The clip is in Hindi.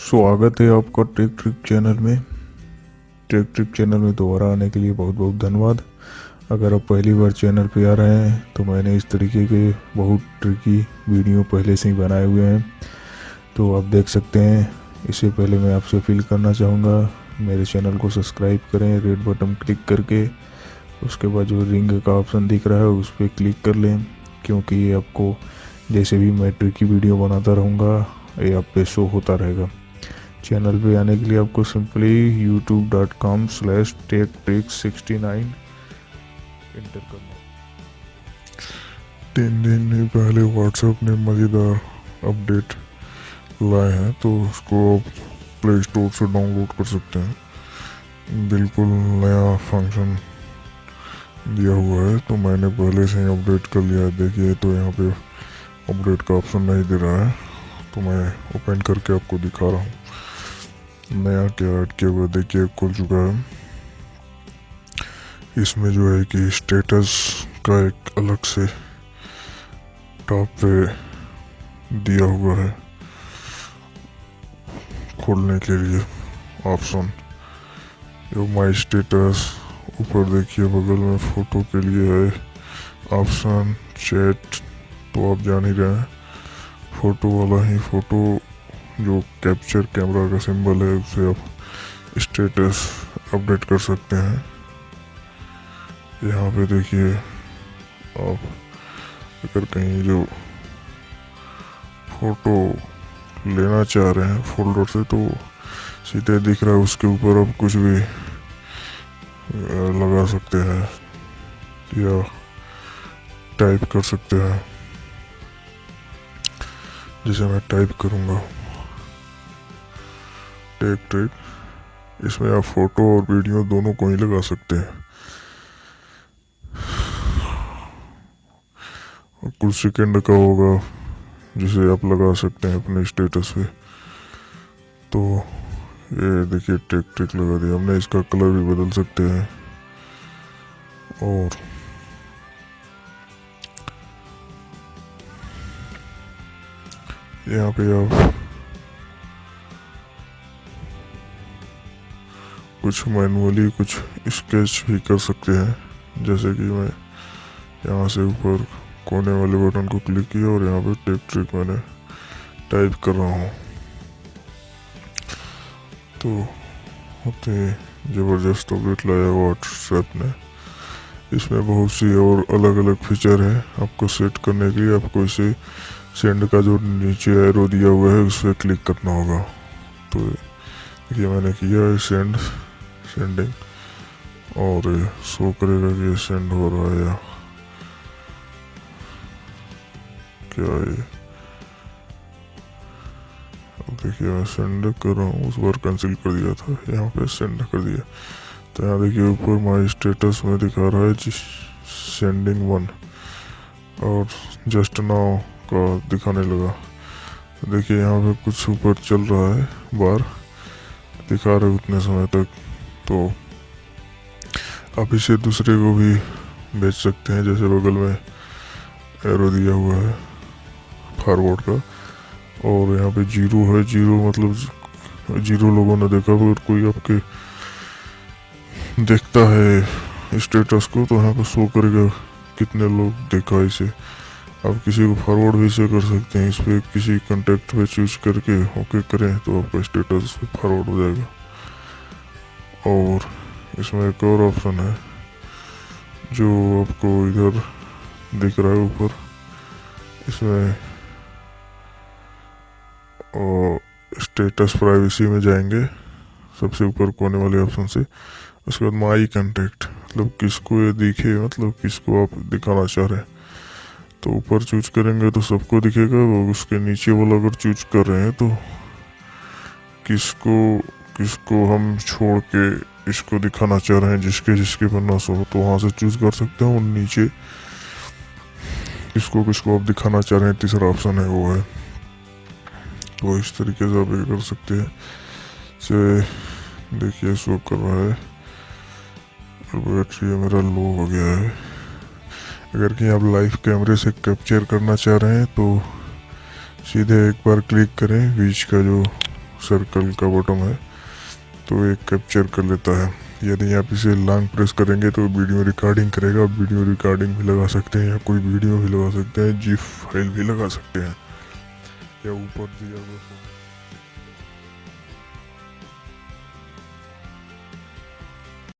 स्वागत है आपका टेक ट्रिक चैनल में। टेक ट्रिक चैनल में दोबारा आने के लिए बहुत बहुत धन्यवाद। अगर आप पहली बार चैनल पे आ रहे हैं तो मैंने इस तरीके के बहुत ट्रिकी वीडियो पहले से ही बनाए हुए हैं, तो आप देख सकते हैं। इससे पहले मैं आपसे अपील करना चाहूँगा, मेरे चैनल को सब्सक्राइब करें रेड बटन क्लिक करके। उसके बाद जो रिंग का ऑप्शन दिख रहा है उस पर क्लिक कर लें, क्योंकि ये आपको जैसे भी मैं ट्रिकी वीडियो बनाता रहूँगा ये आप पे शो होता रहेगा। चैनल पे आने के लिए आपको सिंपली youtube.com/techtrick69 इंटर करना। 3 दिन पहले व्हाट्सएप ने मज़ेदार अपडेट लाए हैं, तो उसको आप प्ले स्टोर से डाउनलोड कर सकते हैं। बिल्कुल नया फंक्शन दिया हुआ है, तो मैंने पहले से ही अपडेट कर लिया है। देखिए, तो यहाँ पे अपडेट का ऑप्शन नहीं दे रहा है, तो मैं ओपन करके आपको दिखा रहा हूँ नया क्या ऐड किया हुआ। देखिए, खुल चुका है। इसमें जो है कि स्टेटस का एक अलग से टॉप पे दिया हुआ है खोलने के लिए ऑप्शन। जो माई स्टेटस, ऊपर देखिए बगल में फ़ोटो के लिए है ऑप्शन। चैट तो आप जान ही रहे हैं, फ़ोटो वाला ही। फ़ोटो जो कैप्चर कैमरा का सिंबल है उससे आप स्टेटस अपडेट कर सकते हैं। यहाँ पे देखिए, आप अगर कहीं जो फ़ोटो लेना चाह रहे हैं फोल्डर से, तो सीधे दिख रहा है, उसके ऊपर आप कुछ भी लगा सकते हैं या टाइप कर सकते हैं। जैसे मैं टाइप करूँगा टेक ट्रिक, इसमें आप फोटो और वीडियो दोनों को ही लगा सकते हैं। कुछ सेकंड का होगा जिसे आप लगा सकते हैं अपने स्टेटस पे। तो ये देखिए, टेक ट्रिक लगा दिया हमने। इसका कलर भी बदल सकते हैं, और यहाँ पे आप कुछ मैनुअली कुछ स्केच भी कर सकते हैं। जैसे कि मैं यहाँ से ऊपर कोने वाले बटन को क्लिक किया और यहाँ पे टेक ट्रिक मैंने टाइप कर रहा हूँ, तो होते ज़बरदस्त अपडेट लाया व्हाट्सएप ने। इसमें बहुत सी और अलग अलग फीचर है आपको सेट करने के लिए। आपको इसे सेंड का जो नीचे एरो दिया हुआ है उस पर क्लिक करना होगा। तो देखिए, मैंने किया है सेंडिंग, और शो करेगा कि सेंड हो रहा है या क्या है। देखिए, मैं सेंड कर रहा हूँ, उस बार कैंसिल कर दिया था, यहाँ पे सेंड कर दिया। तो यहाँ देखिए ऊपर माई स्टेटस में दिखा रहा है सेंडिंग 1, और जस्ट नाउ का दिखाने लगा। देखिए, यहाँ पे कुछ ऊपर चल रहा है, बार दिखा रहे उतने समय तक। तो आप इसे दूसरे को भी भेज सकते हैं। जैसे बगल में एरो दिया हुआ है फॉरवर्ड का, और यहाँ पे 0 है। 0 मतलब 0 लोगों ने देखा। अगर कोई आपके देखता है स्टेटस को, तो यहाँ पे शो करेगा कितने लोग देखा इसे। आप किसी को फॉरवर्ड भी इसे कर सकते हैं। इस पर किसी कॉन्टेक्ट पे चूज करके ओके करें तो आपका स्टेटस फॉरवर्ड हो जाएगा। और इसमें एक और ऑप्शन है जो आपको इधर दिख रहा है ऊपर। इसमें स्टेटस प्राइवेसी में जाएंगे सबसे ऊपर कोने वाले ऑप्शन से। उसके बाद माई कॉन्टेक्ट, मतलब किसको ये दिखे, मतलब किसको आप दिखाना चाह रहे हैं। तो ऊपर चूज करेंगे तो सबको दिखेगा, और उसके नीचे वाला अगर चूज कर रहे हैं तो किसको हम छोड़ के इसको दिखाना चाह रहे हैं, जिसके बनना सो, तो वहाँ से चूज कर सकते हैं। और नीचे किसको आप दिखाना चाह रहे हैं, तीसरा ऑप्शन है वो है। तो इस तरीके से आप ये कर सकते हैं। से देखिए, शो कर रहा है और बैटरी मेरा लो हो गया है। अगर कहीं आप लाइव कैमरे से कैप्चर करना चाह रहे हैं तो सीधे एक बार क्लिक करें बीच का जो सर्कल का बटन है तो ये कैप्चर कर लेता है। यदि आप इसे लॉन्ग प्रेस करेंगे तो वीडियो रिकॉर्डिंग करेगा। वीडियो रिकॉर्डिंग भी लगा सकते हैं या कोई वीडियो भी लगा सकते हैं, जिप फाइल भी लगा सकते हैं या ऊपर दिया हुआ